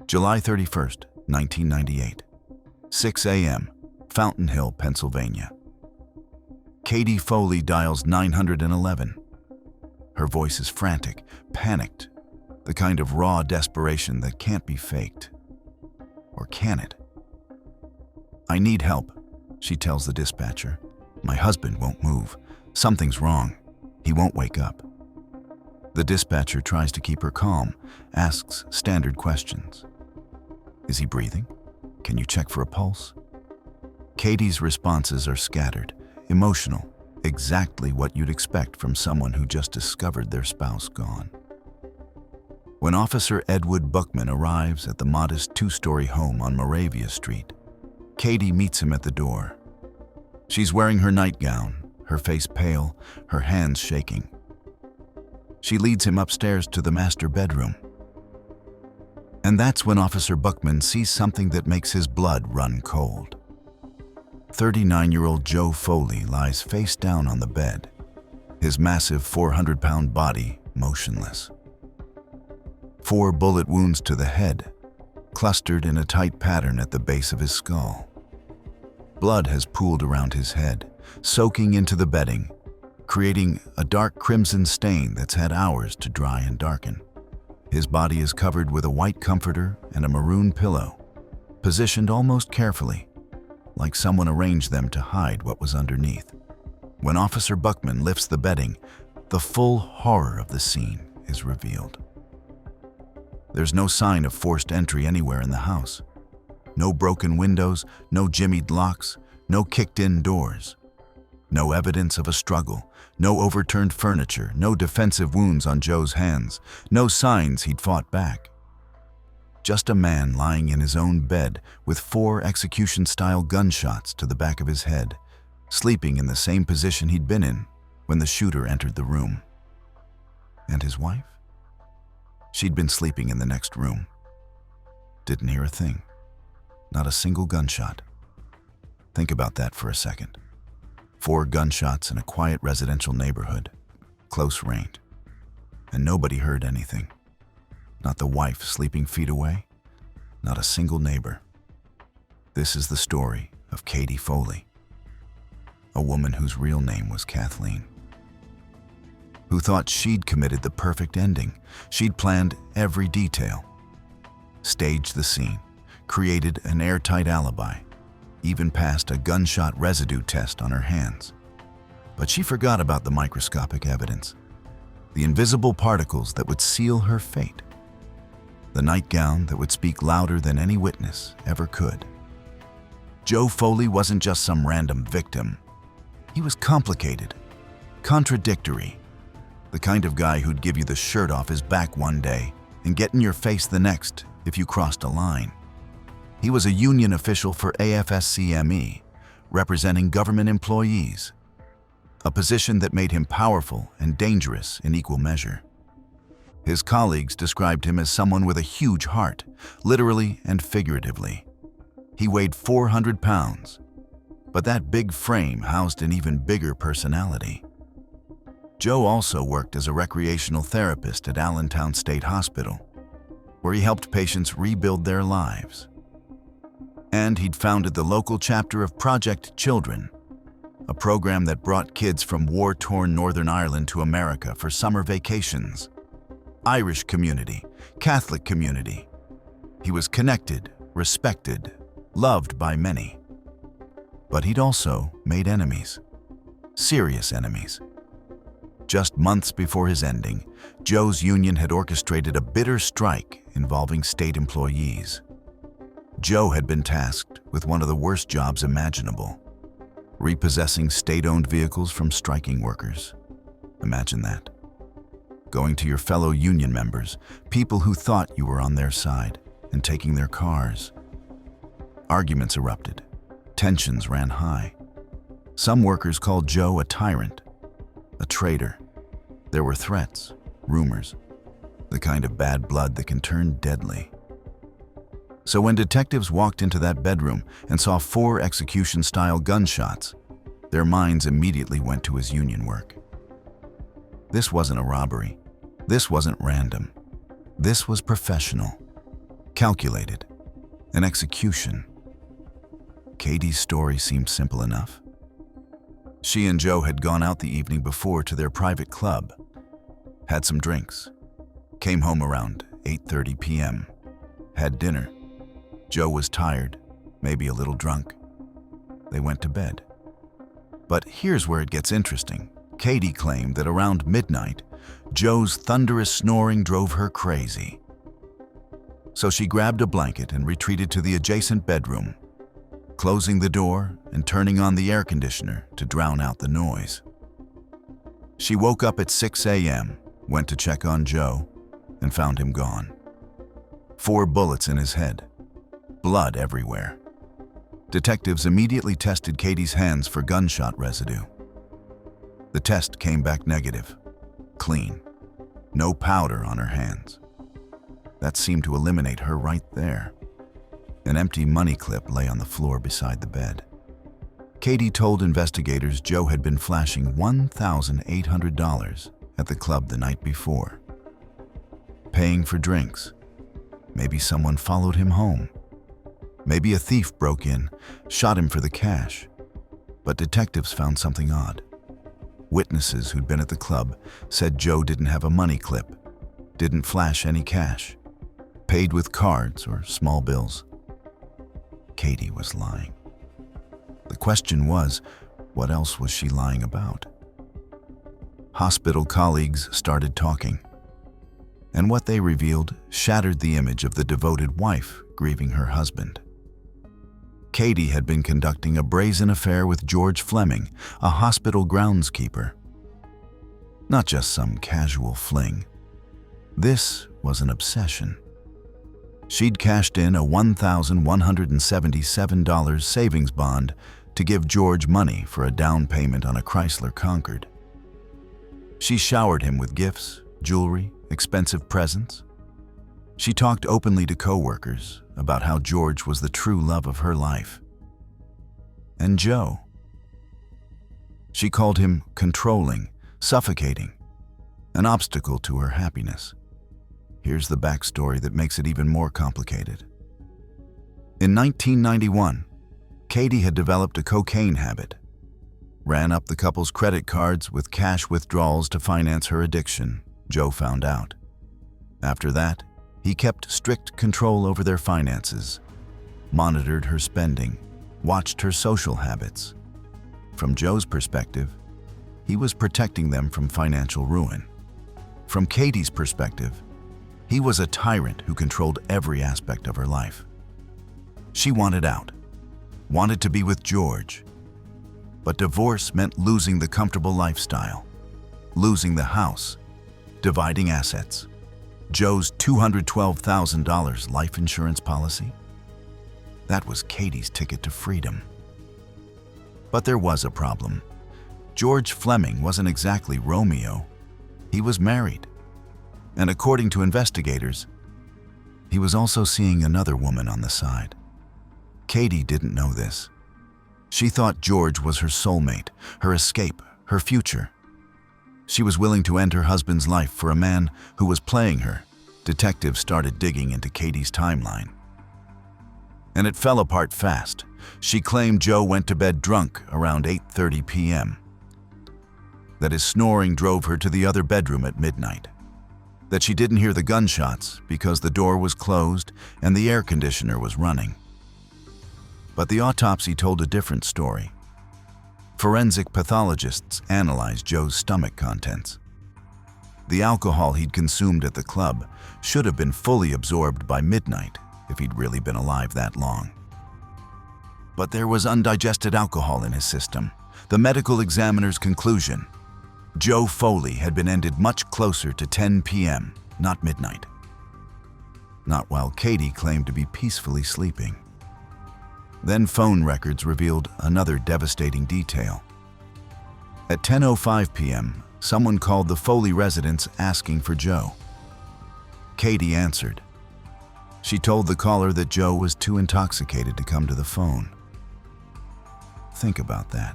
July 31st, 1998. 6 a.m., Fountain Hill, Pennsylvania. Katie Foley dials 911. Her voice is frantic, panicked, the kind of raw desperation that can't be faked. Or can it? "I need help," she tells the dispatcher. "My husband won't move. Something's wrong. He won't wake up." The dispatcher tries to keep her calm, asks standard questions. "Is he breathing? Can you check for a pulse?" Katie's responses are scattered, emotional, exactly what you'd expect from someone who just discovered their spouse gone. When Officer Edward Buckman arrives at the modest two-story home on Moravia Street, Katie meets him at the door. She's wearing her nightgown, her face pale, her hands shaking. She leads him upstairs to the master bedroom. And that's when Officer Buckman sees something that makes his blood run cold. 39-year-old Joe Foley lies face down on the bed, his massive 400-pound body motionless. 4 bullet wounds to the head, clustered in a tight pattern at the base of his skull. Blood has pooled around his head, soaking into the bedding, creating a dark crimson stain that's had hours to dry and darken. His body is covered with a white comforter and a maroon pillow, positioned almost carefully, like someone arranged them to hide what was underneath. When Officer Buckman lifts the bedding, the full horror of the scene is revealed. There's no sign of forced entry anywhere in the house. No broken windows, no jimmied locks, no kicked-in doors. No evidence of a struggle, no overturned furniture, no defensive wounds on Joe's hands, no signs he'd fought back. Just a man lying in his own bed with 4 execution-style gunshots to the back of his head, sleeping in the same position he'd been in when the shooter entered the room. And his wife? She'd been sleeping in the next room. Didn't hear a thing. Not a single gunshot. Think about that for a second. 4 gunshots in a quiet residential neighborhood, close range. And nobody heard anything. Not the wife sleeping feet away. Not a single neighbor. This is the story of Katie Foley, a woman whose real name was Kathleen, who thought she'd committed the perfect ending. She'd planned every detail, staged the scene, created an airtight alibi, even passed a gunshot residue test on her hands. But she forgot about the microscopic evidence, the invisible particles that would seal her fate, the nightgown that would speak louder than any witness ever could. Joe Foley wasn't just some random victim. He was complicated, contradictory, the kind of guy who'd give you the shirt off his back one day and get in your face the next if you crossed a line. He was a union official for AFSCME, representing government employees, a position that made him powerful and dangerous in equal measure. His colleagues described him as someone with a huge heart, literally and figuratively. He weighed 400 pounds, but that big frame housed an even bigger personality. Joe also worked as a recreational therapist at Allentown State Hospital, where he helped patients rebuild their lives. And he'd founded the local chapter of Project Children, a program that brought kids from war-torn Northern Ireland to America for summer vacations. Irish community, Catholic community. He was connected, respected, loved by many. But he'd also made enemies, serious enemies. Just months before his ending, Joe's union had orchestrated a bitter strike involving state employees. Joe had been tasked with one of the worst jobs imaginable, repossessing state-owned vehicles from striking workers. Imagine that. Going to your fellow union members, people who thought you were on their side, and taking their cars. Arguments erupted. Tensions ran high. Some workers called Joe a tyrant, a traitor. There were threats, rumors, the kind of bad blood that can turn deadly. So when detectives walked into that bedroom and saw 4 execution-style gunshots, their minds immediately went to his union work. This wasn't a robbery. This wasn't random. This was professional, calculated, an execution. Katie's story seemed simple enough. She and Joe had gone out the evening before to their private club, had some drinks, came home around 8:30 p.m., had dinner. Joe was tired, maybe a little drunk. They went to bed. But here's where it gets interesting. Katie claimed that around midnight, Joe's thunderous snoring drove her crazy. So she grabbed a blanket and retreated to the adjacent bedroom, closing the door and turning on the air conditioner to drown out the noise. She woke up at 6 a.m., went to check on Joe, and found him gone. 4 bullets in his head, blood everywhere. Detectives immediately tested Katie's hands for gunshot residue. The test came back negative, clean, no powder on her hands. That seemed to eliminate her right there. An empty money clip lay on the floor beside the bed. Katie told investigators Joe had been flashing $1,800 at the club the night before, paying for drinks. Maybe someone followed him home. Maybe a thief broke in, shot him for the cash. But detectives found something odd. Witnesses who'd been at the club said Joe didn't have a money clip, didn't flash any cash, paid with cards or small bills. Katie was lying. The question was, what else was she lying about? Hospital colleagues started talking, and what they revealed shattered the image of the devoted wife grieving her husband. Katie had been conducting a brazen affair with George Fleming, a hospital groundskeeper. Not just some casual fling. This was an obsession. She'd cashed in a $1,177 savings bond to give George money for a down payment on a Chrysler Concord. She showered him with gifts, jewelry, expensive presents. She talked openly to coworkers about how George was the true love of her life. And Joe. She called him controlling, suffocating, an obstacle to her happiness. Here's the backstory that makes it even more complicated. In 1991, Katie had developed a cocaine habit, ran up the couple's credit cards with cash withdrawals to finance her addiction. Joe found out. After that, he kept strict control over their finances, monitored her spending, watched her social habits. From Joe's perspective, he was protecting them from financial ruin. From Katie's perspective, he was a tyrant who controlled every aspect of her life. She wanted out, wanted to be with George. But divorce meant losing the comfortable lifestyle, losing the house, dividing assets. Joe's $212,000 life insurance policy? That was Katie's ticket to freedom. But there was a problem. George Fleming wasn't exactly Romeo. He was married. And according to investigators, he was also seeing another woman on the side. Katie didn't know this. She thought George was her soulmate, her escape, her future. She was willing to end her husband's life for a man who was playing her. Detectives started digging into Katie's timeline. And it fell apart fast. She claimed Joe went to bed drunk around 8:30 p.m. That his snoring drove her to the other bedroom at midnight. That she didn't hear the gunshots because the door was closed and the air conditioner was running. But the autopsy told a different story. Forensic pathologists analyzed Joe's stomach contents. The alcohol he'd consumed at the club should have been fully absorbed by midnight if he'd really been alive that long. But there was undigested alcohol in his system. The medical examiner's conclusion: Joe Foley had been ended much closer to 10 p.m., not midnight. Not while Katie claimed to be peacefully sleeping. Then phone records revealed another devastating detail. At 10:05 p.m., someone called the Foley residence asking for Joe. Katie answered. She told the caller that Joe was too intoxicated to come to the phone. Think about that.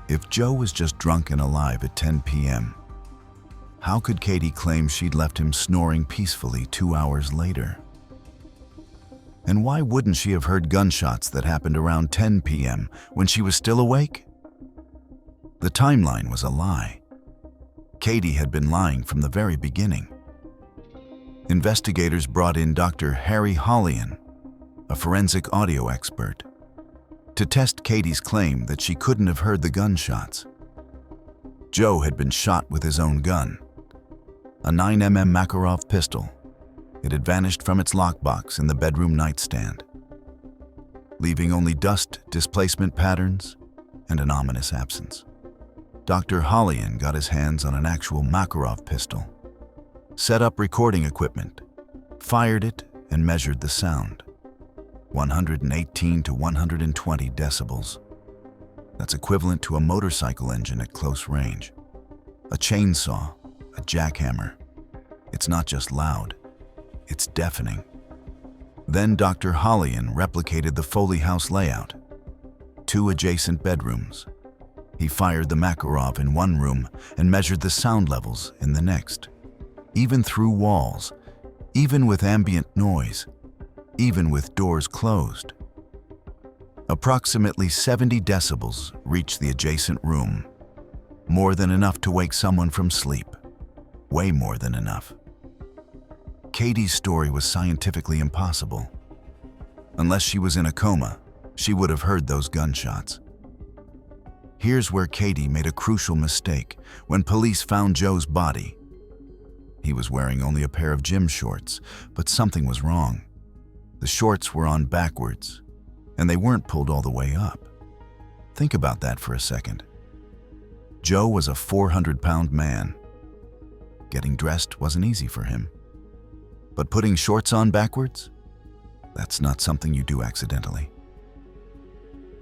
If Joe was just drunk and alive at 10 p.m., how could Katie claim she'd left him snoring peacefully 2 hours later? And why wouldn't she have heard gunshots that happened around 10 p.m. when she was still awake? The timeline was a lie. Katie had been lying from the very beginning. Investigators brought in Dr. Harry Hollian, a forensic audio expert, to test Katie's claim that she couldn't have heard the gunshots. Joe had been shot with his own gun, a 9mm Makarov pistol. It had vanished from its lockbox in the bedroom nightstand, leaving only dust displacement patterns and an ominous absence. Dr. Hollian got his hands on an actual Makarov pistol, set up recording equipment, fired it, and measured the sound. 118 to 120 decibels. That's equivalent to a motorcycle engine at close range. A chainsaw, a jackhammer. It's not just loud, it's deafening. Then Dr. Hollian replicated the Foley house layout. 2 adjacent bedrooms. He fired the Makarov in one room and measured the sound levels in the next. Even through walls, even with ambient noise, even with doors closed. Approximately 70 decibels reached the adjacent room. More than enough to wake someone from sleep. Way more than enough. Katie's story was scientifically impossible. Unless she was in a coma, she would have heard those gunshots. Here's where Katie made a crucial mistake when police found Joe's body. He was wearing only a pair of gym shorts, but something was wrong. The shorts were on backwards, and they weren't pulled all the way up. Think about that for a second. Joe was a 400-pound man. Getting dressed wasn't easy for him. But putting shorts on backwards? That's not something you do accidentally.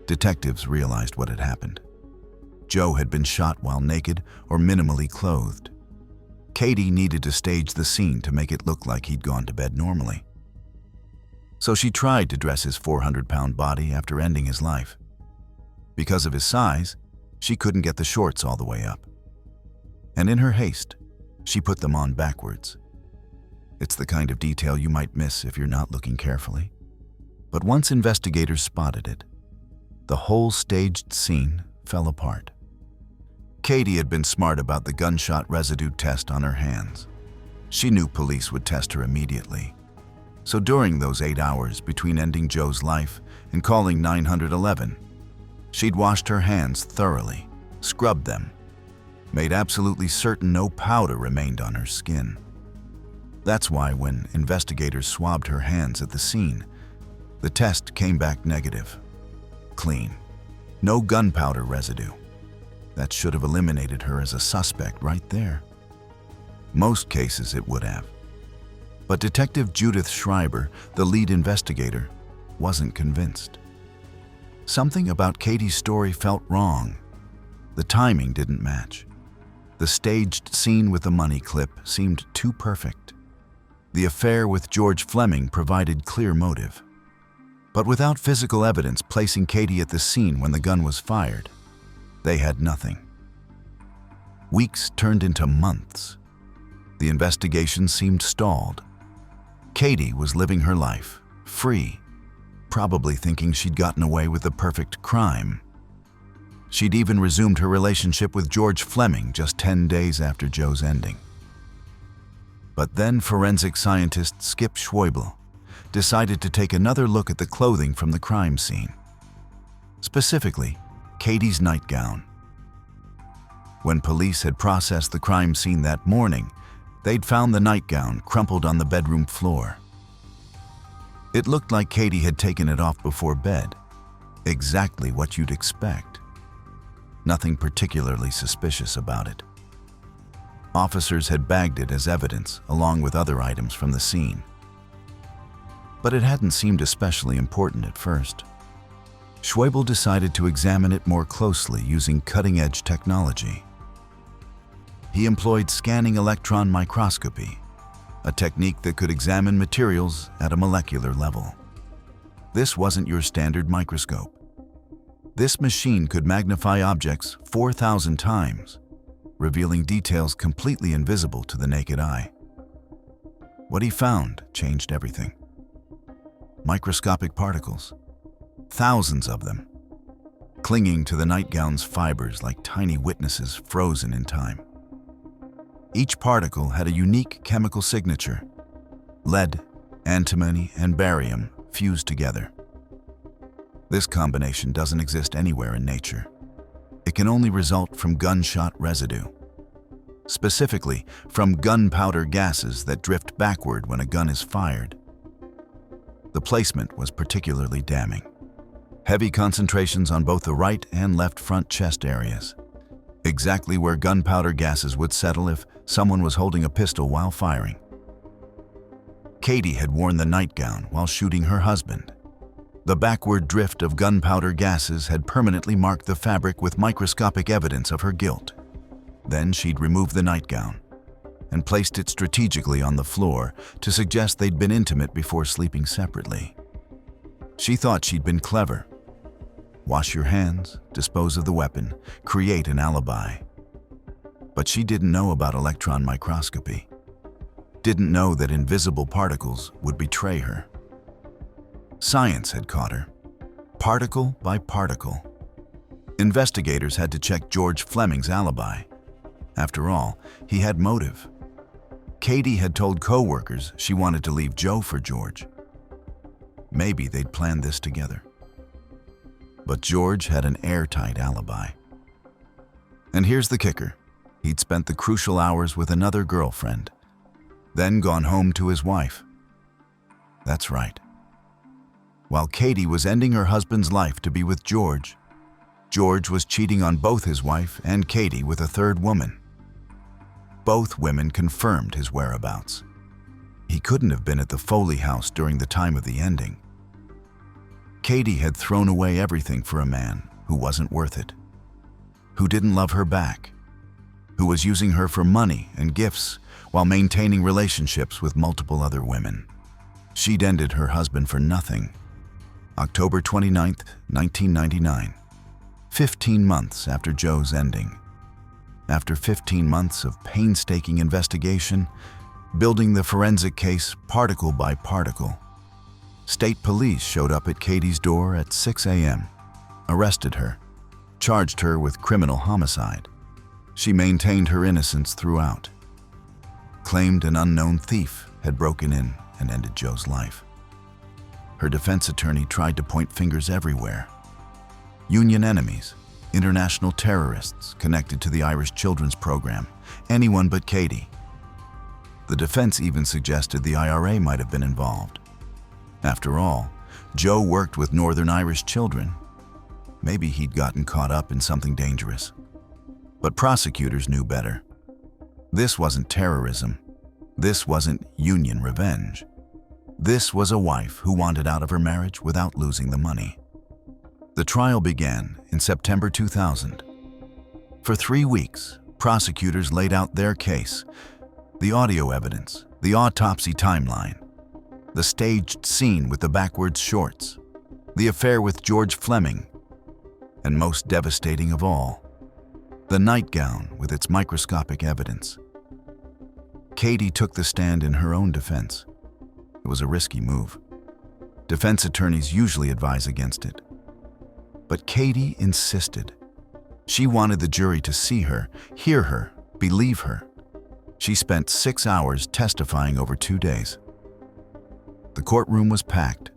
Detectives realized what had happened. Joe had been shot while naked or minimally clothed. Katie needed to stage the scene to make it look like he'd gone to bed normally. So she tried to dress his 400-pound body after ending his life. Because of his size, she couldn't get the shorts all the way up. And in her haste, she put them on backwards. It's the kind of detail you might miss if you're not looking carefully. But once investigators spotted it, the whole staged scene fell apart. Katie had been smart about the gunshot residue test on her hands. She knew police would test her immediately. So during those 8 hours between ending Joe's life and calling 911, she'd washed her hands thoroughly, scrubbed them, made absolutely certain no powder remained on her skin. That's why when investigators swabbed her hands at the scene, the test came back negative. Clean. No gunpowder residue. That should have eliminated her as a suspect right there. Most cases it would have. But Detective Judith Schreiber, the lead investigator, wasn't convinced. Something about Katie's story felt wrong. The timing didn't match. The staged scene with the money clip seemed too perfect. The affair with George Fleming provided clear motive. But without physical evidence placing Katie at the scene when the gun was fired, they had nothing. Weeks turned into months. The investigation seemed stalled. Katie was living her life, free, probably thinking she'd gotten away with the perfect crime. She'd even resumed her relationship with George Fleming just 10 days after Joe's ending. But then forensic scientist Skip Schweibel decided to take another look at the clothing from the crime scene. Specifically, Katie's nightgown. When police had processed the crime scene that morning, they'd found the nightgown crumpled on the bedroom floor. It looked like Katie had taken it off before bed, exactly what you'd expect. Nothing particularly suspicious about it. Officers had bagged it as evidence along with other items from the scene. But it hadn't seemed especially important at first. Schweibel decided to examine it more closely using cutting-edge technology. He employed scanning electron microscopy, a technique that could examine materials at a molecular level. This wasn't your standard microscope. This machine could magnify objects 4,000 times, revealing details completely invisible to the naked eye. What he found changed everything. microscopic particles, thousands of them, clinging to the nightgown's fibers like tiny witnesses frozen in time. Each particle had a unique chemical signature: lead, antimony, and barium fused together. This combination doesn't exist anywhere in nature. It can only result from gunshot residue, specifically from gunpowder gases that drift backward when a gun is fired. The placement was particularly damning. Heavy concentrations on both the right and left front chest areas, exactly where gunpowder gases would settle if someone was holding a pistol while firing. Katie had worn the nightgown while shooting her husband. The backward drift of gunpowder gases had permanently marked the fabric with microscopic evidence of her guilt. Then she'd removed the nightgown and placed it strategically on the floor to suggest they'd been intimate before sleeping separately. She thought she'd been clever. Wash your hands, dispose of the weapon, create an alibi. But she didn't know about electron microscopy. Didn't know that invisible particles would betray her. Science had caught her, particle by particle. Investigators had to check George Fleming's alibi. After all, he had motive. Katie had told co-workers she wanted to leave Joe for George. Maybe they'd planned this together. But George had an airtight alibi. And here's the kicker. He'd spent the crucial hours with another girlfriend, then gone home to his wife. That's right. While Katie was ending her husband's life to be with George, George was cheating on both his wife and Katie with a third woman. Both women confirmed his whereabouts. He couldn't have been at the Foley house during the time of the ending. Katie had thrown away everything for a man who wasn't worth it, who didn't love her back, who was using her for money and gifts while maintaining relationships with multiple other women. She'd ended her husband for nothing. October 29, 1999, 15 months after Joe's ending. After 15 months of painstaking investigation, building the forensic case particle by particle, state police showed up at Katie's door at 6 a.m., arrested her, charged her with criminal homicide. She maintained her innocence throughout, claimed an unknown thief had broken in and ended Joe's life. Her defense attorney tried to point fingers everywhere. Union enemies, international terrorists connected to the Irish Children's Program, anyone but Katie. The defense even suggested the IRA might have been involved. After all, Joe worked with Northern Irish children. Maybe he'd gotten caught up in something dangerous. But prosecutors knew better. This wasn't terrorism. This wasn't union revenge. This was a wife who wanted out of her marriage without losing the money. The trial began in September 2000. For 3 weeks, prosecutors laid out their case, the audio evidence, the autopsy timeline, the staged scene with the backwards shorts, the affair with George Fleming, and most devastating of all, the nightgown with its microscopic evidence. Katie took the stand in her own defense. It was a risky move. Defense attorneys usually advise against it. But Katie insisted. She wanted the jury to see her, hear her, believe her. She spent 6 hours testifying over 2 days. The courtroom was packed.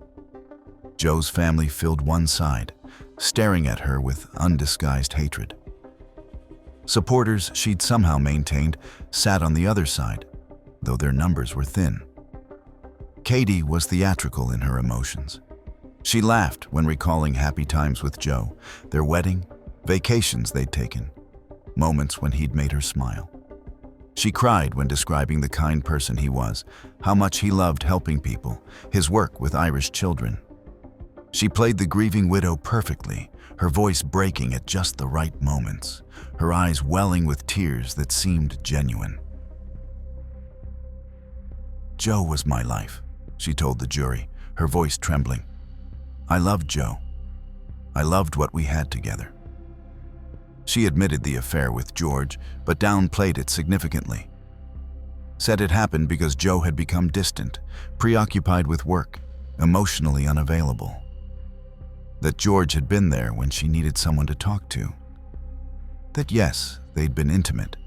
Joe's family filled one side, staring at her with undisguised hatred. Supporters she'd somehow maintained sat on the other side, though their numbers were thin. Katie was theatrical in her emotions. She laughed when recalling happy times with Joe, their wedding, vacations they'd taken, moments when he'd made her smile. She cried when describing the kind person he was, how much he loved helping people, his work with Irish children. She played the grieving widow perfectly, her voice breaking at just the right moments, her eyes welling with tears that seemed genuine. Joe was my life, she told the jury, her voice trembling. I loved Joe. I loved what we had together. She admitted the affair with George, but downplayed it significantly. Said it happened because Joe had become distant, preoccupied with work, emotionally unavailable. That George had been there when she needed someone to talk to. That yes, they'd been intimate,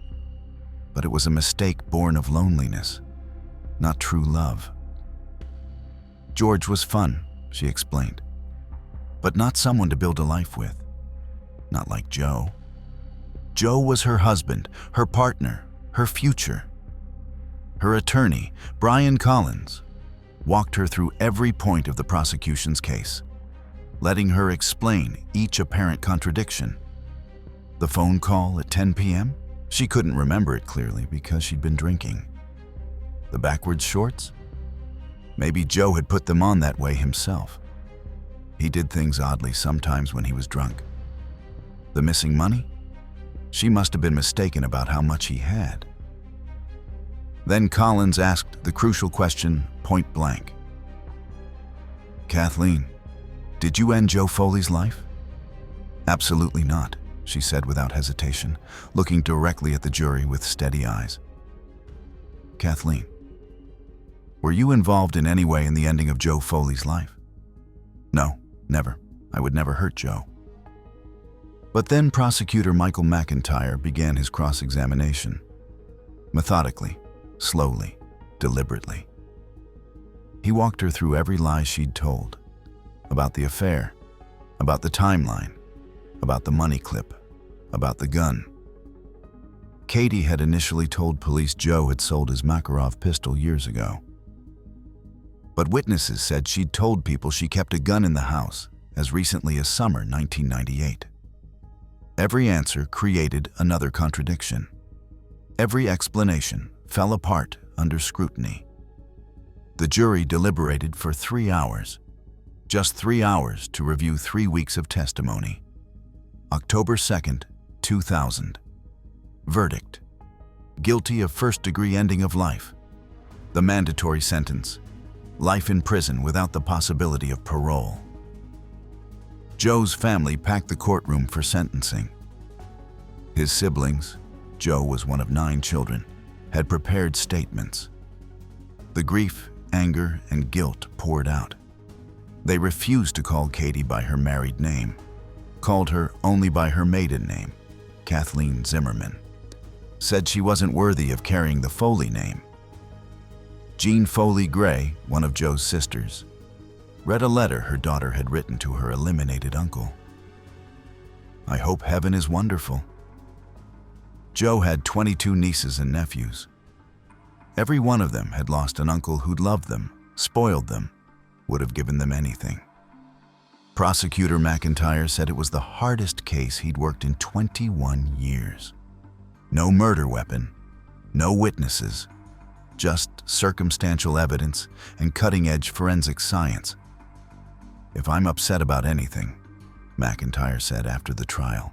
but it was a mistake born of loneliness, not true love. George was fun, she explained, but not someone to build a life with. Not like Joe. Joe was her husband, her partner, her future. Her attorney, Brian Collins, walked her through every point of the prosecution's case, letting her explain each apparent contradiction. The phone call at 10 p.m.? She couldn't remember it clearly because she'd been drinking. The backwards shorts? Maybe Joe had put them on that way himself. He did things oddly sometimes when he was drunk. The missing money? She must have been mistaken about how much he had. Then Collins asked the crucial question point blank. "Kathleen, did you end Joe Foley's life?" "Absolutely not," she said without hesitation, looking directly at the jury with steady eyes. "Kathleen, were you involved in any way in the ending of Joe Foley's life?" "No, never. I would never hurt Joe." But then Prosecutor Michael McIntyre began his cross-examination. Methodically, slowly, deliberately. He walked her through every lie she'd told. About the affair, about the timeline, about the money clip, about the gun. Katie had initially told police Joe had sold his Makarov pistol years ago. But witnesses said she'd told people she kept a gun in the house as recently as summer 1998. Every answer created another contradiction. Every explanation fell apart under scrutiny. The jury deliberated for 3 hours. Just 3 hours to review 3 weeks of testimony. October 2nd, 2000. Verdict: guilty of first-degree ending of life. The mandatory sentence: life in prison without the possibility of parole. Joe's family packed the courtroom for sentencing. His siblings, Joe was one of 9 children, had prepared statements. The grief, anger, and guilt poured out. They refused to call Katie by her married name, called her only by her maiden name, Kathleen Zimmerman, said she wasn't worthy of carrying the Foley name. Jean Foley Gray, one of Joe's sisters, read a letter her daughter had written to her eliminated uncle. "I hope heaven is wonderful." Joe had 22 nieces and nephews. Every one of them had lost an uncle who'd loved them, spoiled them, would have given them anything. Prosecutor McIntyre said it was the hardest case he'd worked in 21 years. No murder weapon, no witnesses, just circumstantial evidence and cutting-edge forensic science. "If I'm upset about anything," McIntyre said after the trial,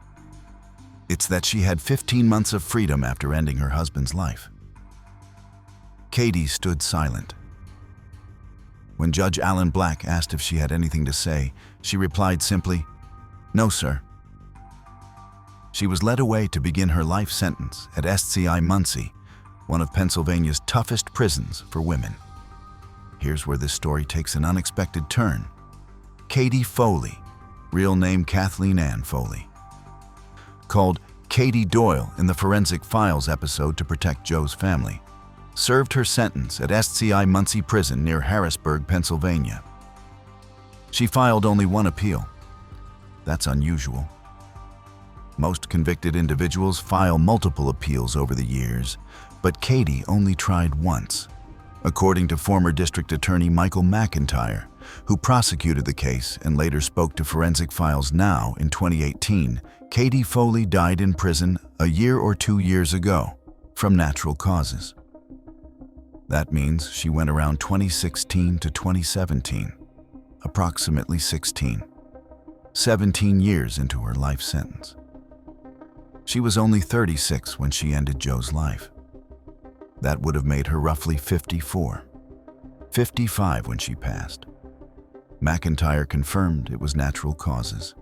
"it's that she had 15 months of freedom after ending her husband's life." Katie stood silent. When Judge Alan Black asked if she had anything to say, she replied simply, "No, sir." She was led away to begin her life sentence at SCI Muncie, one of Pennsylvania's toughest prisons for women. Here's where this story takes an unexpected turn. Katie Foley, real name Kathleen Ann Foley, called Katie Doyle in the Forensic Files episode to protect Joe's family, served her sentence at SCI Muncie Prison near Harrisburg, Pennsylvania. She filed only one appeal. That's unusual. Most convicted individuals file multiple appeals over the years, but Katie only tried once. According to former District Attorney Michael McIntyre, who prosecuted the case and later spoke to Forensic Files Now in 2018, Katie Foley died in prison a year or 2 years ago from natural causes. That means she went around 2016 to 2017, approximately 17 years into her life sentence. She was only 36 when she ended Joe's life. That would have made her roughly 54, 55 when she passed. McIntyre confirmed it was natural causes.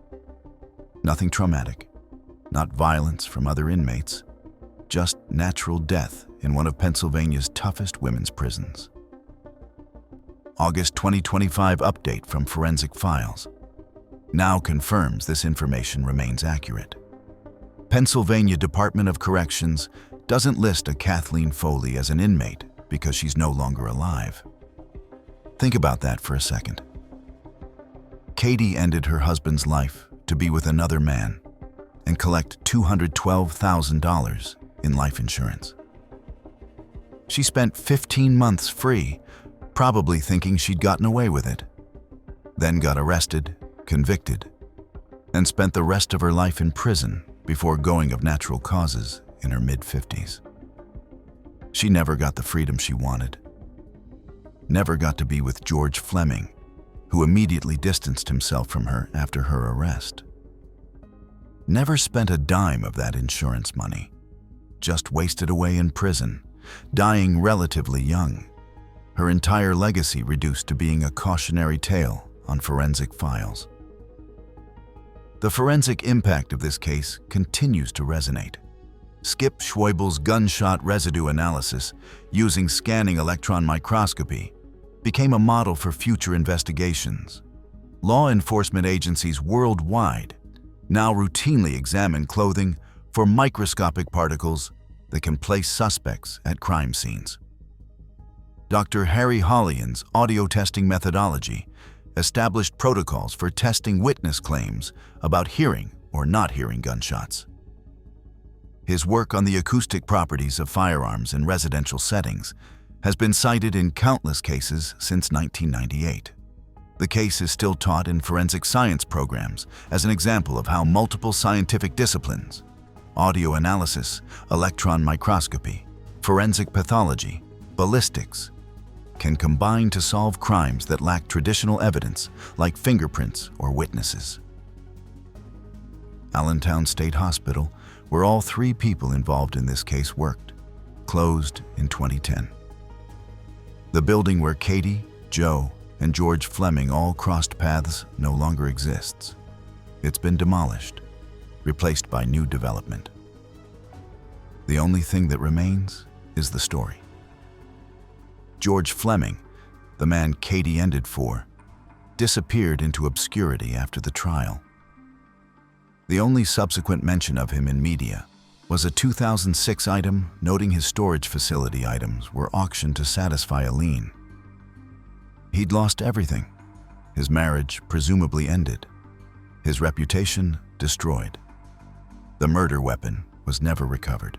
Nothing traumatic, not violence from other inmates, just natural death in one of Pennsylvania's toughest women's prisons. August 2025 update from Forensic Files now confirms this information remains accurate. Pennsylvania Department of Corrections doesn't list a Kathleen Foley as an inmate because she's no longer alive. Think about that for a second. Katie ended her husband's life to be with another man and collect $212,000 in life insurance. She spent 15 months free, probably thinking she'd gotten away with it. Then got arrested, convicted, and spent the rest of her life in prison before going of natural causes in her mid-50s. She never got the freedom she wanted. Never got to be with George Fleming, who immediately distanced himself from her after her arrest. Never spent a dime of that insurance money. Just wasted away in prison, dying relatively young. Her entire legacy reduced to being a cautionary tale on Forensic Files. The forensic impact of this case continues to resonate. Skip Schweibel's gunshot residue analysis using scanning electron microscopy became a model for future investigations. Law enforcement agencies worldwide now routinely examine clothing for microscopic particles that can place suspects at crime scenes. Dr. Harry Hollian's audio testing methodology established protocols for testing witness claims about hearing or not hearing gunshots. His work on the acoustic properties of firearms in residential settings has been cited in countless cases since 1998. The case is still taught in forensic science programs as an example of how multiple scientific disciplines, audio analysis, electron microscopy, forensic pathology, ballistics, can combine to solve crimes that lack traditional evidence like fingerprints or witnesses. Allentown State Hospital, where all three people involved in this case worked, closed in 2010. The building where Katie, Joe, and George Fleming all crossed paths no longer exists. It's been demolished, replaced by new development. The only thing that remains is the story. George Fleming, the man Katie ended for, disappeared into obscurity after the trial. The only subsequent mention of him in media was a 2006 item noting his storage facility items were auctioned to satisfy a lien. He'd lost everything. His marriage presumably ended. His reputation destroyed. The murder weapon was never recovered.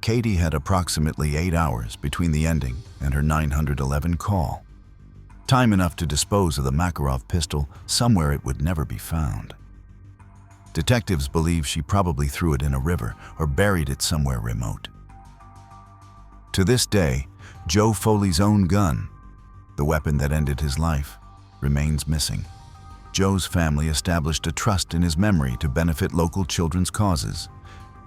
Katie had approximately 8 hours between the ending and her 911 call. Time enough to dispose of the Makarov pistol somewhere it would never be found. Detectives believe she probably threw it in a river or buried it somewhere remote. To this day, Joe Foley's own gun, the weapon that ended his life, remains missing. Joe's family established a trust in his memory to benefit local children's causes,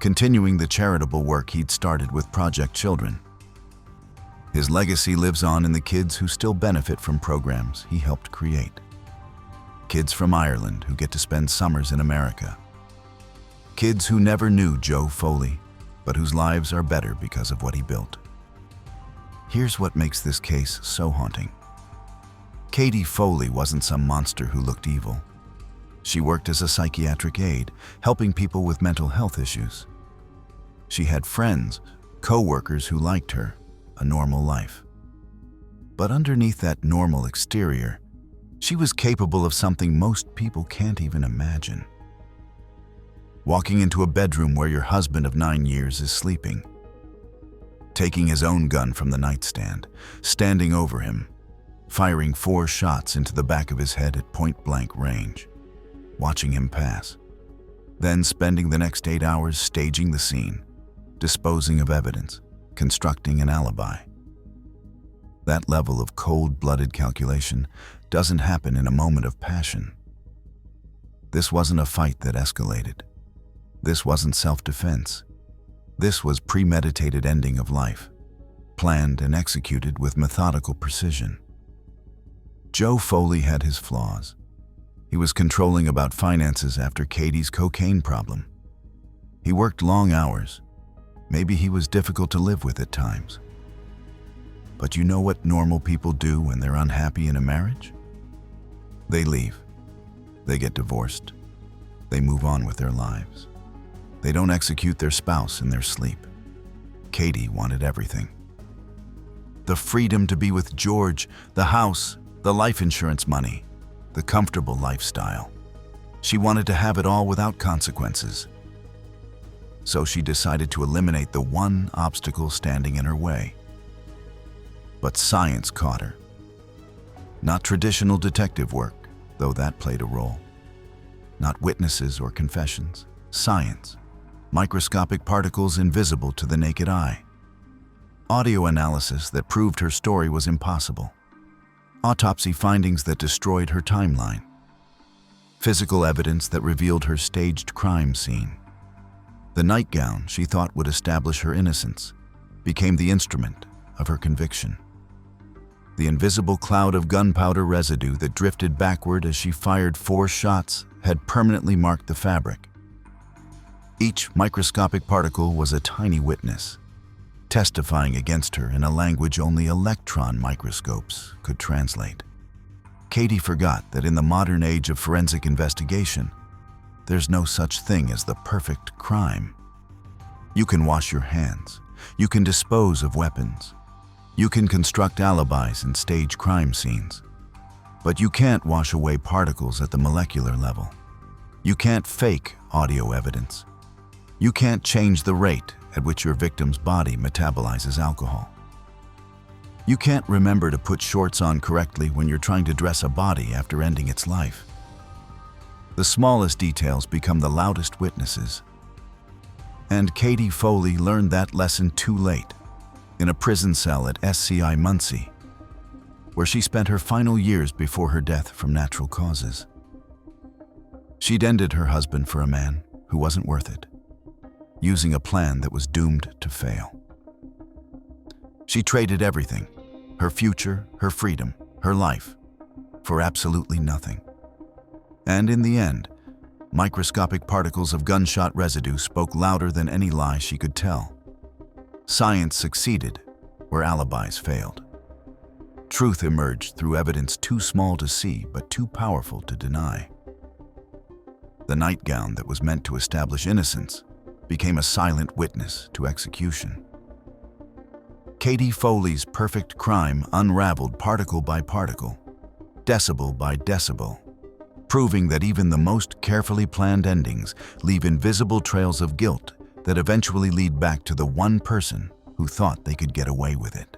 continuing the charitable work he'd started with Project Children. His legacy lives on in the kids who still benefit from programs he helped create. Kids from Ireland who get to spend summers in America. Kids who never knew Joe Foley, but whose lives are better because of what he built. Here's what makes this case so haunting. Katie Foley wasn't some monster who looked evil. She worked as a psychiatric aide, helping people with mental health issues. She had friends, co-workers who liked her, a normal life. But underneath that normal exterior, she was capable of something most people can't even imagine. Walking into a bedroom where your husband of 9 years is sleeping. Taking his own gun from the nightstand, standing over him, firing 4 shots into the back of his head at point-blank range, watching him pass, then spending the next 8 hours staging the scene, disposing of evidence, constructing an alibi. That level of cold-blooded calculation doesn't happen in a moment of passion. This wasn't a fight that escalated. This wasn't self-defense. This was premeditated ending of life, planned and executed with methodical precision. Joe Foley had his flaws. He was controlling about finances after Katie's cocaine problem. He worked long hours. Maybe he was difficult to live with at times. But you know what normal people do when they're unhappy in a marriage? They leave. They get divorced. They move on with their lives. They don't execute their spouse in their sleep. Katie wanted everything. The freedom to be with George, the house, the life insurance money, the comfortable lifestyle. She wanted to have it all without consequences. So she decided to eliminate the one obstacle standing in her way. But science caught her. Not traditional detective work, though that played a role. Not witnesses or confessions. Science. Microscopic particles invisible to the naked eye. Audio analysis that proved her story was impossible. Autopsy findings that destroyed her timeline. Physical evidence that revealed her staged crime scene. The nightgown she thought would establish her innocence became the instrument of her conviction. The invisible cloud of gunpowder residue that drifted backward as she fired 4 shots had permanently marked the fabric. Each microscopic particle was a tiny witness, testifying against her in a language only electron microscopes could translate. Katie forgot that in the modern age of forensic investigation, there's no such thing as the perfect crime. You can wash your hands. You can dispose of weapons. You can construct alibis and stage crime scenes. But you can't wash away particles at the molecular level. You can't fake audio evidence. You can't change the rate at which your victim's body metabolizes alcohol. You can't remember to put shorts on correctly when you're trying to dress a body after ending its life. The smallest details become the loudest witnesses. And Katie Foley learned that lesson too late, in a prison cell at SCI Muncie, where she spent her final years before her death from natural causes. She'd ended her husband for a man who wasn't worth it, using a plan that was doomed to fail. She traded everything, her future, her freedom, her life, for absolutely nothing. And in the end, microscopic particles of gunshot residue spoke louder than any lie she could tell. Science succeeded where alibis failed. Truth emerged through evidence too small to see but too powerful to deny. The nightgown that was meant to establish innocence became a silent witness to execution. Katie Foley's perfect crime unraveled particle by particle, decibel by decibel, proving that even the most carefully planned endings leave invisible trails of guilt that eventually lead back to the one person who thought they could get away with it.